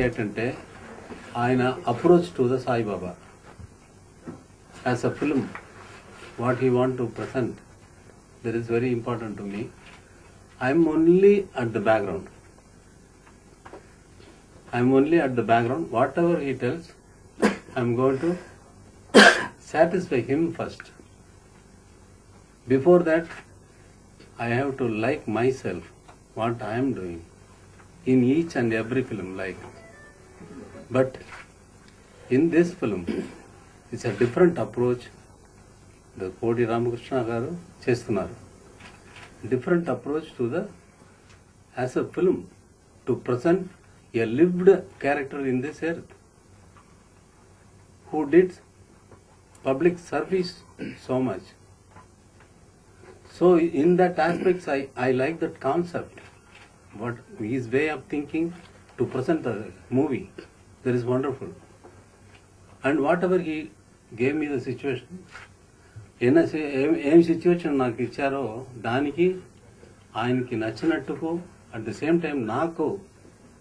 ఏంటంటే ఆయన approach to the Saibaba as a film what he want to present that is very important to me. I'm only at the background. I'm only at the background. What ever he tells I'm going to satisfy him first. Before that, I have to like myself, what I am doing in each and every film like. But in this film, it's a different approach. The Kodi Ramakrishna garu chestunnaru. Different approach to the as a film to present a lived character in this earth who did public service so much. So in that aspects I like that concept, what his way of thinking to present the movie, that is wonderful. And whatever he gave me the situation, ఏం situation నాకు ఇచ్చారో దానికి ఆయనకి నచ్చినట్టుకు at the same time నాకు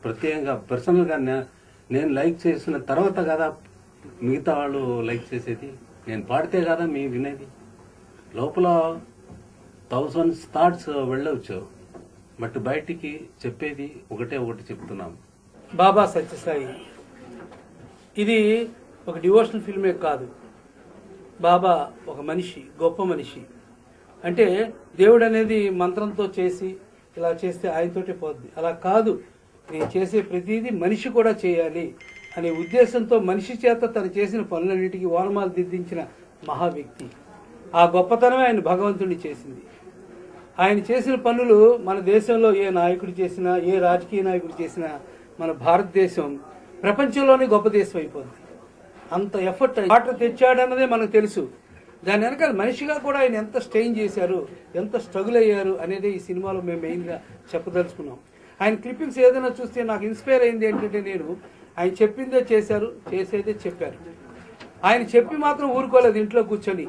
ప్రత్యేకంగా పర్సనల్గా నేను like చేసిన తర్వాత కదా మిగతా వాళ్ళు లైక్ చేసేది. నేను పాడితే కదా మీ వినేది. లోపల 1000 థాట్స్ వెళ్ళవచ్చు, బట్ బయటికి చెప్పేది ఒకటి చెప్తున్నాం. బాబా సత్యసాయి ఇది ఒక డివోషనల్ ఫిల్మే కాదు. బాబా ఒక మనిషి, గొప్ప మనిషి. అంటే దేవుడు అనేది మంత్రంతో చేసి ఇలా చేస్తే ఆయనతోటే పోద్ది, అలా కాదు. నేను చేసే ప్రతిదీ మనిషి కూడా చేయాలి అనే ఉద్దేశంతో మనిషి చేత తను చేసిన పనులన్నిటికీ ఓనమాలు దిద్దించిన మహా వ్యక్తి. ఆ గొప్పతనమే ఆయన భగవంతుడిని చేసింది. ఆయన చేసిన పనులు మన దేశంలో ఏ నాయకుడు చేసినా, ఏ రాజకీయ నాయకుడు చేసినా మన భారతదేశం ప్రపంచంలోనే గొప్ప దేశం అయిపోద్ది. అంత ఎఫర్ట్ వాటర్ తెచ్చాడన్నదే మనకు తెలుసు. దాని వెనకాల మనిషిగా కూడా ఆయన ఎంత స్ట్రెయిన్ చేశారు, ఎంత స్ట్రగుల్ అయ్యారు అనేది ఈ సినిమాలో మేము మెయిన్గా చెప్పదలుచుకున్నాం. ఆయన క్లిప్పింగ్స్ ఏదైనా చూస్తే నాకు ఇన్స్పైర్ అయింది ఏంటంటే, నేను ఆయన చెప్పిందే చేశారు, చేసేదే చెప్పారు. ఆయన చెప్పి మాత్రం ఊరుకోలేదు. ఇంట్లో కూర్చొని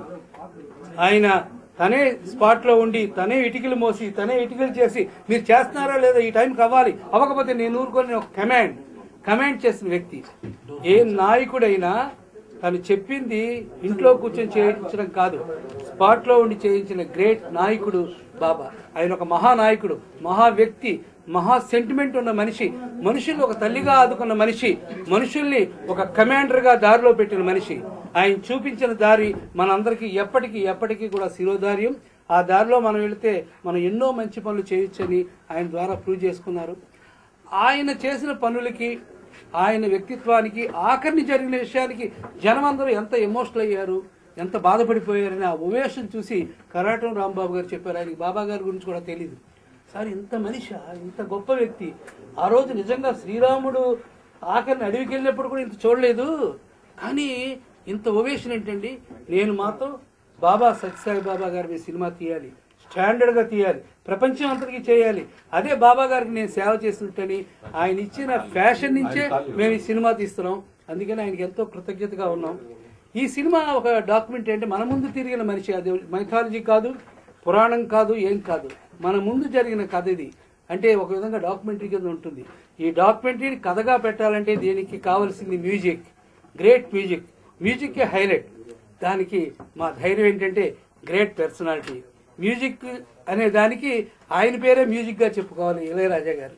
ఆయన తనే స్పాట్లో ఉండి, తనే ఇటుకలు మోసి, తనే ఇటుకలు చేసి మీరు చేస్తున్నారా లేదా, ఈ టైంకి అవ్వాలి, అవ్వకపోతే నేను ఊరుకొని ఒక కమాండ్ చేసిన వ్యక్తి. ఏ నాయకుడైనా తను చెప్పింది ఇంట్లో కూర్చొని చేయించడం కాదు, స్పాట్లో ఉండి చేయించిన గ్రేట్ నాయకుడు బాబా. ఆయన ఒక మహానాయకుడు, మహా వ్యక్తి, మహా సెంటిమెంట్ ఉన్న మనిషి, మనుషుల్ని ఒక తల్లిగా ఆదుకున్న మనిషి, మనుషుల్ని ఒక కమాండర్గా దారిలో పెట్టిన మనిషి. ఆయన చూపించిన దారి మనందరికీ ఎప్పటికీ కూడా శిరోధార్యం. ఆ దారిలో మనం వెళితే మనం ఎన్నో మంచి పనులు చేయొచ్చని ఆయన ద్వారా ప్రూవ్ చేసుకున్నారు. ఆయన చేసిన పనులకి, ఆయన వ్యక్తిత్వానికి, ఆఖరిని జరిగిన విషయానికి జనమందరూ ఎంత ఎమోషనల్ అయ్యారు, ఎంత బాధపడిపోయారని ఆ ఓవేషన్ చూసి కరాటం రాంబాబు గారు చెప్పారు. ఆయనకి బాబా గారి గురించి కూడా తెలియదు. సార్ ఇంత మనిషి, ఇంత గొప్ప వ్యక్తి. ఆ రోజు నిజంగా శ్రీరాముడు ఆఖరిని అడవికి వెళ్ళినప్పుడు కూడా ఇంత చూడలేదు, కానీ ఇంత ఓవేషన్ ఏంటండి. నేను మాత్రం బాబా సత్యసాయి బాబా గారి మీద సినిమా తీయాలి, స్టాండర్డ్గా తీయాలి, ప్రపంచం అంతటికీ చేయాలి. అదే బాబా గారికి నేను సేవ చేసినట్టని ఆయన ఇచ్చిన ఫ్యాషన్ నుంచే మేము ఈ సినిమా తీస్తున్నాం. అందుకని ఆయనకి ఎంతో కృతజ్ఞతగా ఉన్నాం. ఈ సినిమా ఒక డాక్యుమెంట్ అంటే మన ముందు తిరిగిన మనిషి. అది మైథాలజీ కాదు, పురాణం కాదు, ఏం కాదు, మన ముందు జరిగిన కథ ఇది. అంటే ఒక విధంగా డాక్యుమెంటరీ కింద ఉంటుంది. ఈ డాక్యుమెంటరీని కథగా పెట్టాలంటే దీనికి కావాల్సింది మ్యూజిక్, గ్రేట్ మ్యూజిక్. మ్యూజిక్కే హైలైట్. దానికి మా ధైర్యం ఏంటంటే గ్రేట్ పర్సనాలిటీ. మ్యూజిక్ అనే దానికి ఆయన పేరే మ్యూజిక్గా చెప్పుకోవాలి, ఇళయరాజా గారు.